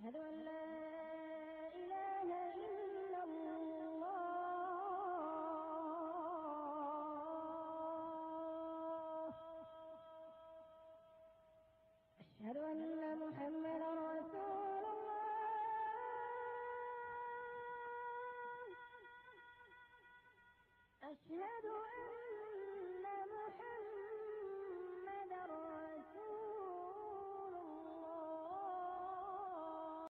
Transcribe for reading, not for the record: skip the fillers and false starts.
أشهد أن لا إله إلا الله. أشهد أن محمدا رسول الله. أشهد أن محمدا